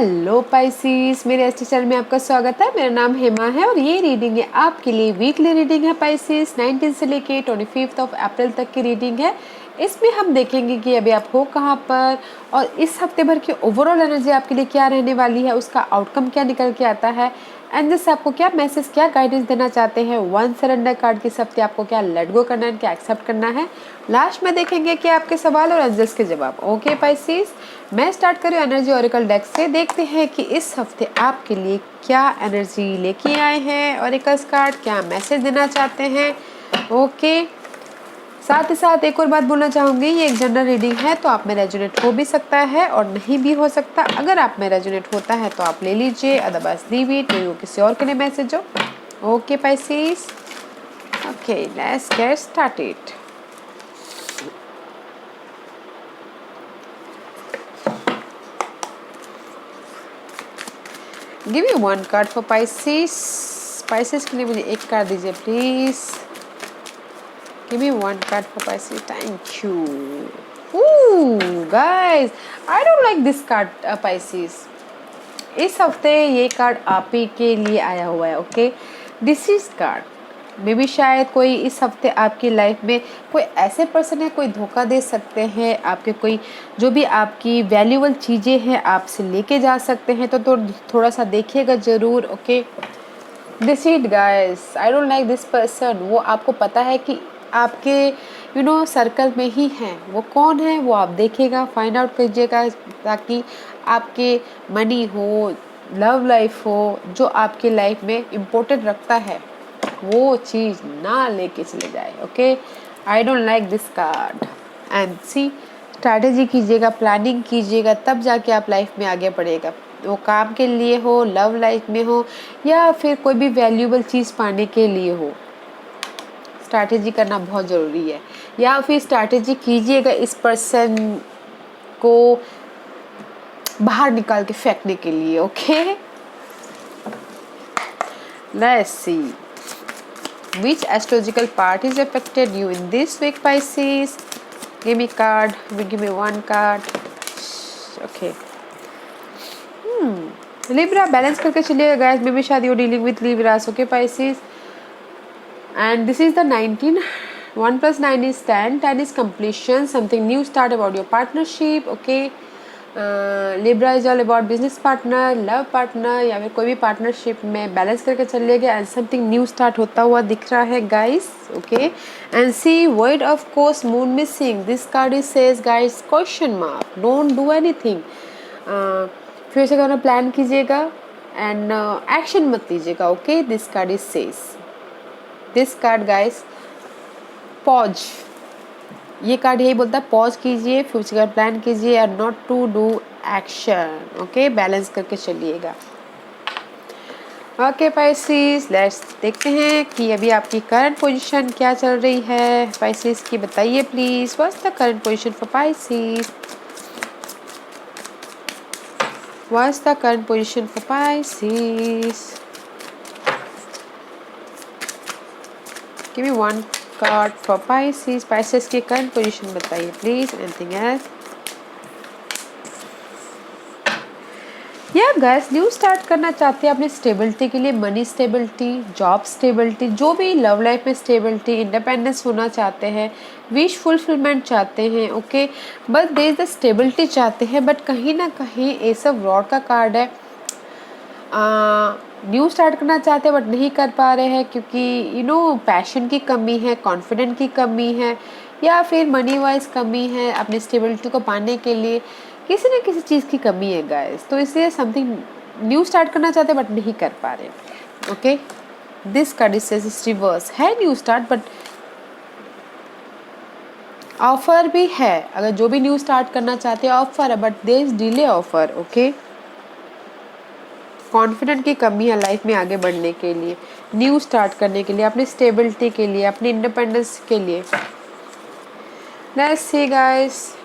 Hello Pisces, मेरे astro channel में आपका स्वागत है। मेरा नाम हेमा है और ये रीडिंग है आपके लिए वीकली रीडिंग है पाइसिस। 19 से लेके 25 अप्रैल तक की रीडिंग है। इसमें हम देखेंगे कि अभी आप हो कहाँ पर और इस हफ्ते भर की ओवरऑल एनर्जी आपके लिए क्या रहने वाली है, उसका आउटकम क्या निकल के आता है एंड जैसे आपको क्या मैसेज, क्या गाइडेंस देना चाहते हैं। वन सरेंडर कार्ड के हफ्ते आपको क्या लेट गो करना है, क्या एक्सेप्ट करना है। लास्ट में देखेंगे कि आपके सवाल और एंजल्स के जवाब। ओके पाइसिस, मैं स्टार्ट कर रही हूँ एनर्जी ओरेकल डेक से। देखते हैं कि इस हफ्ते आपके लिए क्या एनर्जी लेके आए हैं ओरेकल्स कार्ड, क्या मैसेज देना चाहते हैं। ओके, साथ ही साथ एक और बात बोलना चाहूँगी, ये एक जनरल रीडिंग है तो आप में रेजोनेट हो भी सकता है और नहीं भी हो सकता। अगर आप में रेजोनेट होता है तो आप ले लीजिए, अदरवाइज लीव इट, वो किसी और के लिए मैसेज हो। Okay Pisces, okay let's get started. Give me one card for Pisces. Pisces के लिए मुझे एक कार्ड दीजिए please. Give me one card for Pisces, thank you. Guys, I don't like this card Pisces. इस हफ्ते ये card आप ही के लिए आया हुआ है। ओके, डिसीज कार्ड मे भी शायद कोई इस हफ्ते आपकी लाइफ में कोई ऐसे पर्सन है, कोई धोखा दे सकते हैं आपके, कोई जो भी आपकी वैल्यूएबल चीज़ें हैं आपसे लेके जा सकते हैं, तो थोड़ा सा देखिएगा ज़रूर। Okay, decide guys, I don't like this person. वो आपको पता है कि आपके सर्कल में ही है, वो कौन है वो आप देखिएगा, फाइंड आउट कीजिएगा, ताकि आपके मनी हो, लव लाइफ हो, जो आपके लाइफ में इम्पोर्टेंट रखता है वो चीज़ ना लेके चले जाए। Okay, I don't like this card and see, strategy कीजिएगा, प्लानिंग कीजिएगा, तब जाके आप लाइफ में आगे बढ़ेगा। वो काम के लिए हो, लव लाइफ में हो, या फिर कोई भी वैल्यूएबल चीज़ पाने के लिए हो, स्ट्रैटेजी करना बहुत ज़रूरी है। या फिर स्ट्रैटेजी कीजिएगा इस पर्सन को बाहर निकाल के फेंकने के लिए। Okay, let's see which astrological part is affected you in this week Pisces. Give me card, give me one card. Okay, Libra, balance करके चलिएगा गाइस, मे बी शायद you dealing with Libras. Okay Pisces, and this is the 19. 1 plus 9 is 10. 10 is completion, something new start about your partnership. Okay, Libra is all about business partner, love partner, या फिर कोई भी partnership में balance करके चलिएगा and something new start होता हुआ दिख रहा है guys. Okay, and see word of course moon missing, this card is says guys question mark, don't do anything. फिर से करना प्लान कीजिएगा एंड एक्शन मत लीजिएगा। Okay, this card is says, this card guys pause, ये card यही बोलता है पॉज कीजिए, फ्यूचर का प्लान कीजिए और not to do action. Okay, balance करके चलिएगा। ओके पाइसिस, लेट्स देखते हैं कि अभी आपकी करंट पोजीशन क्या चल रही है पाइसिस की, बताइए please. What's the current position for Pisces, what's the current position for Pisces. Give me one card for Pisces. Pisces की करंट पोजीशन बताइए प्लीज, एनीथिंग एल्स। या गाइस, न्यू स्टार्ट करना चाहते हैं अपनी स्टेबिलिटी के लिए, मनी स्टेबिलिटी, जॉब स्टेबिलिटी, जो भी लव लाइफ में स्टेबिलिटी, इंडिपेंडेंस होना चाहते हैं, विश फुलफिलमेंट चाहते हैं। Okay, but there is the stability चाहते हैं, बट कहीं ना कहीं ये सब रॉड का कार्ड है। न्यू स्टार्ट करना चाहते हैं बट नहीं कर पा रहे हैं क्योंकि पैशन की कमी है, कॉन्फिडेंट की कमी है, या फिर मनी वाइज कमी है। अपनी स्टेबिलिटी को पाने के लिए किसी न किसी चीज़ की कमी है गाइस, तो इसलिए समथिंग न्यू स्टार्ट करना चाहते हैं बट नहीं कर पा रहे। Okay, this card is reverse, है न्यू स्टार्ट बट ऑफर भी है। अगर जो भी न्यू स्टार्ट करना चाहते हैं ऑफर है, but there is delay offer. Okay, confident की कमी है लाइफ में आगे बढ़ने के लिए, न्यू स्टार्ट करने के लिए, अपनी स्टेबिलिटी के लिए, अपनी इंडिपेंडेंस के लिए। लेट्स सी गाइस,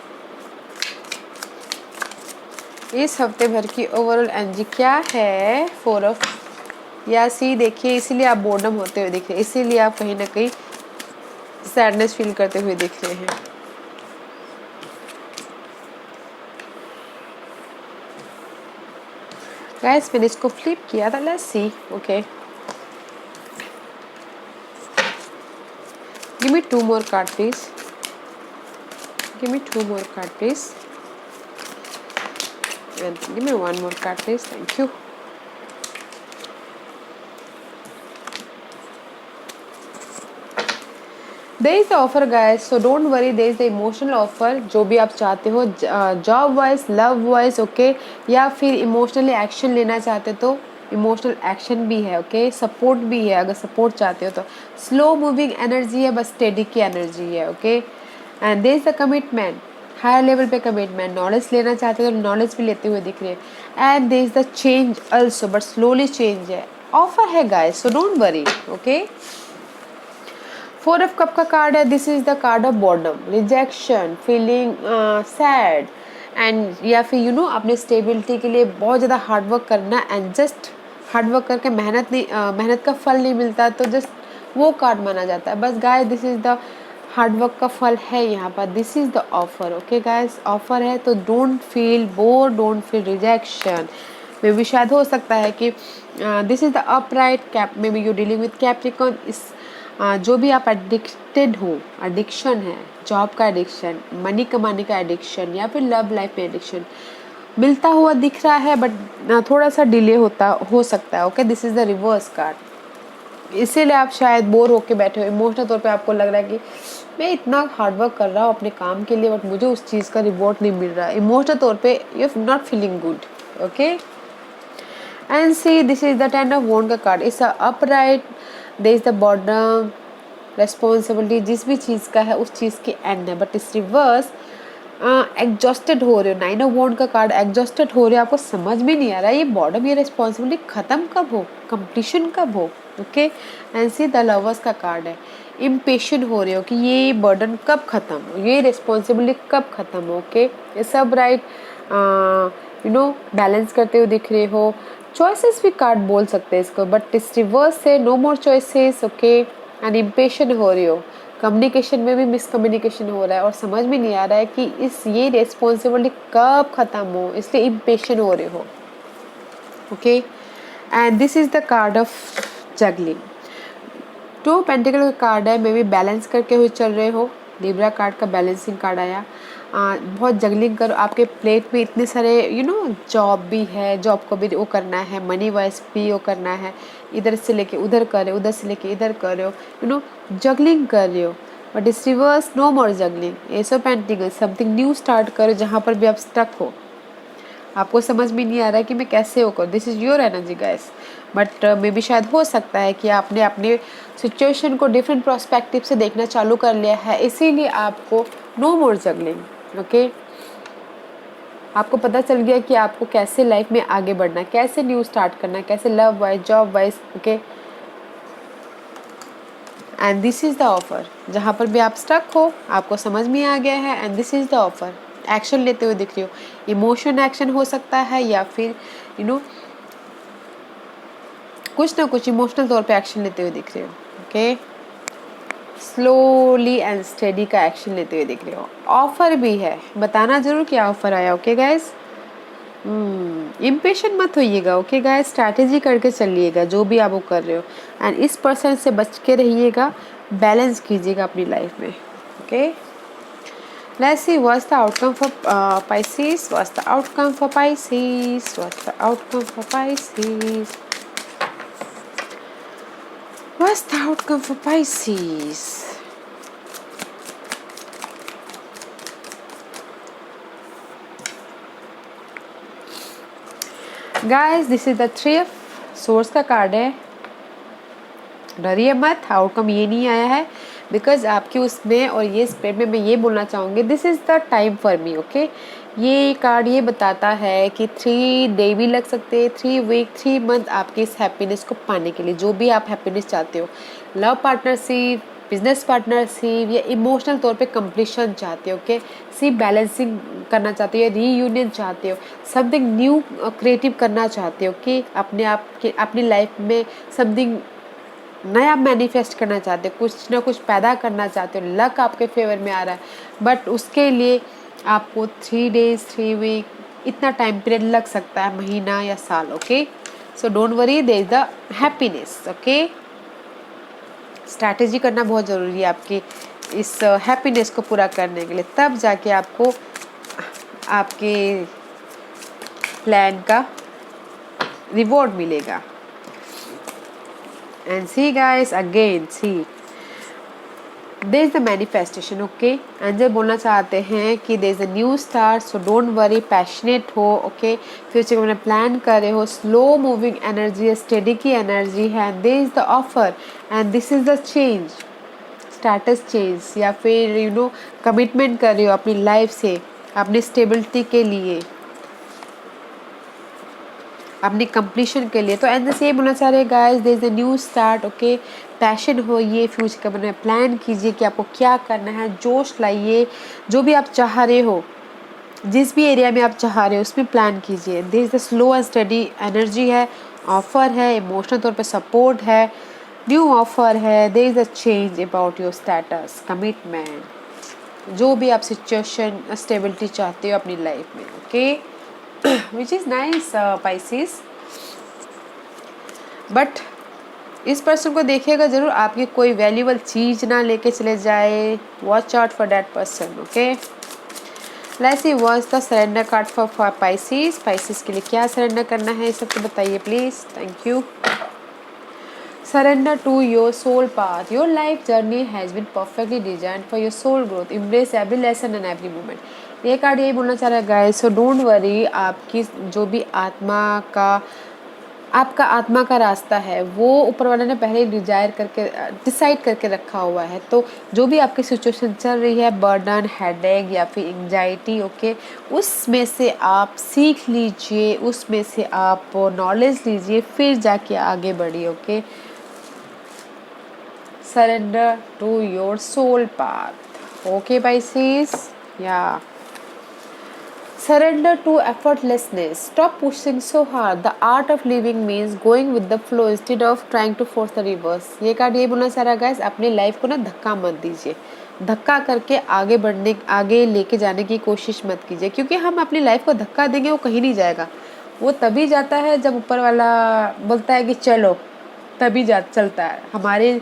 इस हफ्ते भर की ओवरऑल एनर्जी क्या है। 4 ऑफ या सी देखिए, इसीलिए आप बोर्डम होते हुए दिख रहे हैं, इसीलिए आप कहीं ना कहीं सैडनेस फील करते हुए दिख रहे हैं। गाइस मैंने इसको फ्लिप किया था, let's see. Okay, give me 2 more card please, give me 2 more card please, and give me 1 more card please, thank you। There is the offer guys, so don't worry, there is the emotional offer। जो भी आप चाहते हो, job wise, love wise, okay, या फिर emotionally action लेना चाहते हो तो इमोशनल एक्शन भी है, ओके, सपोर्ट भी है। अगर सपोर्ट चाहते हो तो स्लो मूविंग एनर्जी है, बस स्टेडी की एनर्जी है, okay. And there is the commitment, higher level पे कमिटमेंट। नॉलेज लेना चाहते हो तो नॉलेज भी लेते हुए दिख रहे हैं। And there is the change also, but slowly change है, ऑफर है guys, so don't worry, okay. 4 of cup का कार्ड है, this is the card of boredom, rejection, feeling sad, and या फिर यू नो अपने स्टेबिलिटी के लिए बहुत ज़्यादा हार्डवर्क करना, एंड जस्ट हार्डवर्क करके मेहनत का फल नहीं मिलता तो जस्ट वो कार्ड माना जाता है। बस guys this is the hard work का फल है यहाँ पर, this is the offer, okay guys, offer है तो don't feel bore, don't feel rejection. May भी शायद हो सकता है कि this is the upright cap, may be you dealing with Capricorn. इस जो भी आप एडिक्टेड हो, एडिक्शन है, जॉब का एडिक्शन, मनी कमाने का एडिक्शन, या फिर लव लाइफ में एडिक्शन मिलता हुआ दिख रहा है, बट थोड़ा सा डिले हो सकता है, okay. This is the reverse card, इसीलिए आप शायद बोर होके बैठे हो। इमोशनल तौर पे आपको लग रहा है कि मैं इतना हार्डवर्क कर रहा हूँ अपने काम के लिए, बट मुझे उस चीज़ का रिवॉर्ड नहीं मिल रहा। इमोशनल तौर पे you are not feeling good, okay. And see this is the 10 of wand का card, it's upright, there is the boredom, responsibility, जिस भी चीज़ का है उस चीज़ की एंड है, बट इस रिवर्स एग्जॉस्टेड हो रहे हो। 9 ऑफ वॉन्ड का कार्ड, एग्जॉस्टेड हो रहे हो, आपको समझ में नहीं आ रहा है ये बॉर्डम, ये रेस्पॉन्सिबिलिटी ख़त्म कब हो, कंप्लीशन कब हो, okay. And see the lovers का कार्ड है, इम्पेशेंट हो रहे हो कि ये बर्डन कब ख़त्म हो, ये रिस्पॉन्सिबिलिटी कब ख़त्म हो, ओके। ये सब राइट यू नो बैलेंस करते हुए दिख रहे हो। चॉइसेस भी कार्ड बोल सकते हैं इसको, बट इस रिवर्स से no more choices, okay. And impatient हो रही हो, कम्युनिकेशन में भी मिसकम्युनिकेशन हो रहा है और समझ में नहीं आ रहा है कि ये रिस्पॉन्सिबिलिटी कब ख़त्म हो, इसलिए इम्पेशेंट हो रहे हो, okay. And this is the card of juggling, 2 pentacle का कार्ड है, मे बी बैलेंस करके हुए चल रहे हो। लिब्रा कार्ड का बैलेंसिंग कार्ड आया, बहुत जगलिंग करो, आपके प्लेट में इतने सारे यू नो जॉब भी है, जॉब को भी वो करना है, मनी वाइज भी वो करना है, इधर से लेके उधर कर रहे हो, उधर से लेके इधर कर रहे हो, यू नो जगलिंग कर रहे हो। बट इस reverse no more juggling, ace of pentacle, something new start करो जहाँ पर भी आप स्टक हो, आपको समझ में नहीं आ रहा है कि मैं कैसे वो करूँ। This is your energy guys, but may be शायद हो सकता है कि आपने अपने सिचुएशन को डिफरेंट प्रोस्पेक्टिव से देखना चालू कर लिया है, इसीलिए आपको नो मोर जगलिंग, ओके। आपको पता चल गया कि आपको कैसे लाइफ में आगे बढ़ना है, कैसे न्यू स्टार्ट करना है, कैसे love wise, job wise, okay. And this is the offer, जहाँ पर भी आप स्टक हो आपको समझ में आ गया है, and this is the offer. Action लेते हुए दिख रही हो, इमोशन एक्शन हो सकता है या फिर यू नो कुछ ना कुछ इमोशनल तौर पे एक्शन लेते हुए दिख रहे हो, ओके। स्लोली एंड स्टेडी का एक्शन लेते हुए दिख रहे हो। ऑफर भी है, बताना जरूर क्या ऑफर आया, ओके गाइस। इम्पेशेंट मत होइएगा, ओके गाइस, स्ट्रैटेजी करके चलिएगा जो भी आप वो कर रहे हो, एंड इस पर्सन से बच के रहिएगा, बैलेंस कीजिएगा अपनी लाइफ में, okay. Let's see what's the outcome for Pisces. What's the outcome for Pisces? What's the outcome for Pisces? What's the outcome for Pisces? Guys, this is the 3 of Swords का card है। डरिए मत, outcome ये नहीं आया है, because आपकी उसमें और ये स्प्रेड में मैं ये बोलना चाहूँगी, this is the time for me, okay. ये कार्ड ये बताता है कि 3 डे भी लग सकते हैं, 3 वीक, 3 मंथ आपके इस हैप्पीनेस को पाने के लिए, जो भी आप हैप्पीनेस चाहते हो, लव पार्टनरशिप, बिजनेस पार्टनरशिप, या इमोशनल तौर पे कंप्लीशन चाहते हो, ओके। सी बैलेंसिंग करना चाहते हो, या रीयूनियन चाहते हो, समथिंग न्यू क्रिएटिव करना चाहते हो कि अपने आप के अपनी लाइफ में समथिंग नया मैनिफेस्ट करना चाहते हो, कुछ ना कुछ पैदा करना चाहते हो, लक आपके फेवर में आ रहा है, बट उसके लिए आपको 3 डेज, 3 वीक, इतना टाइम पीरियड लग सकता है, महीना या साल, okay. So don't worry, there is the happiness, okay. Strategy करना बहुत ज़रूरी है आपके इस हैप्पीनेस को पूरा करने के लिए, तब जाके आपको आपके प्लान का रिवॉर्ड मिलेगा। And see guys, again see there is the manifestation, okay. Angel बोलना चाहते हैं कि there is a new start, so don't worry, passionate हो, ओके। फ्यूचर में प्लान कर रहे हो, स्लो मूविंग एनर्जी है, स्टेडी की एनर्जी है, there is the offer and this is the change, status change, या फिर यू नो कमिटमेंट कर रहे हो अपनी लाइफ से, अपनी स्टेबिलिटी के लिए, अपनी कंप्लीशन के लिए। तो एंड से बोलना चाह रहे हैं guys, there is a new start, okay. Passion हो, ये फ्यूचर का बना प्लान कीजिए कि आपको क्या करना है, जोश लाइए, जो भी आप चाह रहे हो, जिस भी एरिया में आप चाह रहे हो उसमें प्लान कीजिए। There is the slow and study energy है, ऑफर है, इमोशनल तौर पे सपोर्ट है, न्यू ऑफर है, there is a change about your status, commitment, जो भी आप सिचुएशन स्टेबिलिटी चाहते हो अपनी लाइफ में, okay. Which is nice Pisces, but इस पर्सन को देखिएगा जरूर आपकी कोई वैल्यूबल चीज़ ना लेके चले जाए, watch out for that person, okay. Let's see what's the surrender card for Pisces. Pisces के लिए क्या सरेंडर करना है, सब तो बताइए please, thank you. Surrender to your soul path. Your life journey has been perfectly designed for your soul growth. Embrace every lesson and every moment. ये card यही बोलना चाह रहा है गाइस, सो डोंट वरी, आपकी जो भी आपका आत्मा का रास्ता है वो ऊपर वाले ने पहले ही डिसाइड करके रखा हुआ है। तो जो भी आपकी सिचुएशन चल रही है, बर्डन, हेडेक या फिर एंजाइटी, ओके, उसमें से आप सीख लीजिए, उसमें से आप नॉलेज लीजिए, फिर जाके आगे बढ़िए, okay. Surrender to your soul path, okay Pisces, yeah. Surrender to effortlessness, stop pushing so hard, the art of living means going with the flow instead of trying to force the reverse। ये card ये बोलना चाह रहा है guys, अपनी life को ना धक्का मत दीजिए, धक्का करके आगे लेके जाने की कोशिश मत कीजिए, क्योंकि हम अपनी लाइफ को धक्का देंगे वो कहीं नहीं जाएगा। वो तभी जाता है जब ऊपर वाला बोलता है कि चलो, तभी चलता है। हमारे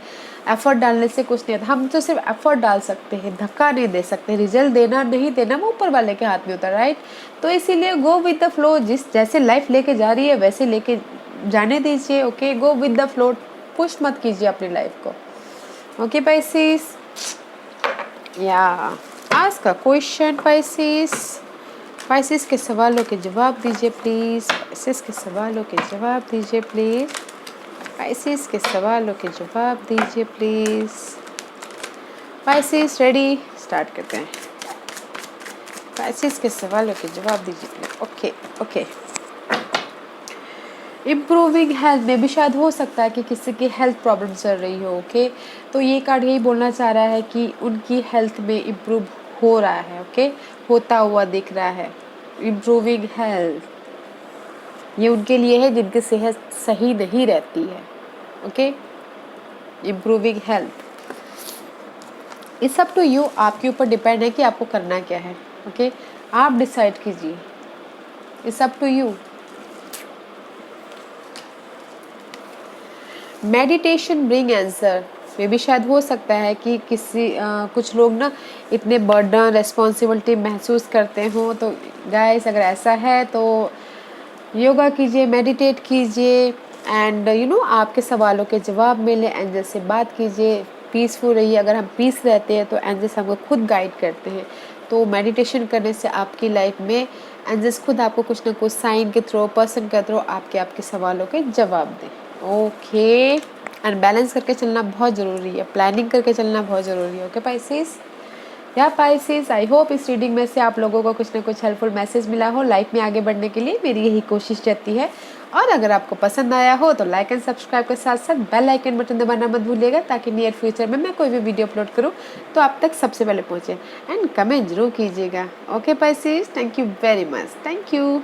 एफर्ट डालने से कुछ नहीं आता, हम तो सिर्फ एफर्ट डाल सकते हैं, धक्का नहीं दे सकते। रिजल्ट देना नहीं देना वो ऊपर वाले के हाथ में होता है, राइट। तो इसीलिए गो विद द फ्लो, जैसे लाइफ लेके जा रही है वैसे लेके जाने दीजिए, okay. Go with the flow, push मत कीजिए अपनी लाइफ को, ओके पाइसिस। या ask a question Pisces, Pisces के सवालों के जवाब दीजिए प्लीज, पाइसिस के सवालों के जवाब दीजिए प्लीज, पाइसिस के सवालों के जवाब दीजिए प्लीज। पाइसिस रेडी, स्टार्ट करते हैं। पाइसिस के सवालों के जवाब दीजिए please, okay okay. Improving health में भी शायद हो सकता है कि किसी की हेल्थ प्रॉब्लम चल रही हो, ओके। तो ये कार्ड यही बोलना चाह रहा है कि उनकी हेल्थ में इम्प्रूव हो रहा है, ओके, होता हुआ दिख रहा है। इम्प्रूविंग हेल्थ ये उनके लिए है जिनकी सेहत सही नहीं रहती है, okay. Improving health, it's up to you, आपके ऊपर डिपेंड है कि आपको करना क्या है, ओके। आप डिसाइड कीजिए, it's up to you. Meditation bring answer में भी शायद हो सकता है कि कुछ लोग ना इतने बर्डन, रेस्पॉन्सिबिलिटी महसूस करते हो। तो गाइस अगर ऐसा है तो योगा कीजिए, मेडिटेट कीजिए, एंड यू नो आपके सवालों के जवाब मिले, एंजल से बात कीजिए, पीसफुल रहिए। अगर हम पीस रहते हैं तो एंजल्स हमको खुद गाइड करते हैं। तो मेडिटेशन करने से आपकी लाइफ में एंजल्स खुद आपको कुछ ना कुछ साइन के थ्रू, पर्सन के थ्रू आपके सवालों के जवाब दें, ओके। एंड बैलेंस करके चलना बहुत ज़रूरी है, प्लानिंग करके चलना बहुत ज़रूरी है, ओके पाइसिस। या पाइसिस, आई होप इस रीडिंग में से आप लोगों को कुछ ना कुछ हेल्पफुल मैसेज मिला हो। लाइफ में आगे बढ़ने के लिए मेरी यही कोशिश रहती है। और अगर आपको पसंद आया हो तो लाइक एंड सब्सक्राइब के साथ साथ बेल आइकन बटन दबाना मत भूलिएगा, ताकि नियर फ्यूचर में मैं कोई भी वीडियो अपलोड करूं तो आप तक सबसे पहले पहुंचे। एंड कमेंट जरूर कीजिएगा, okay Pisces. Thank you very much, thank you.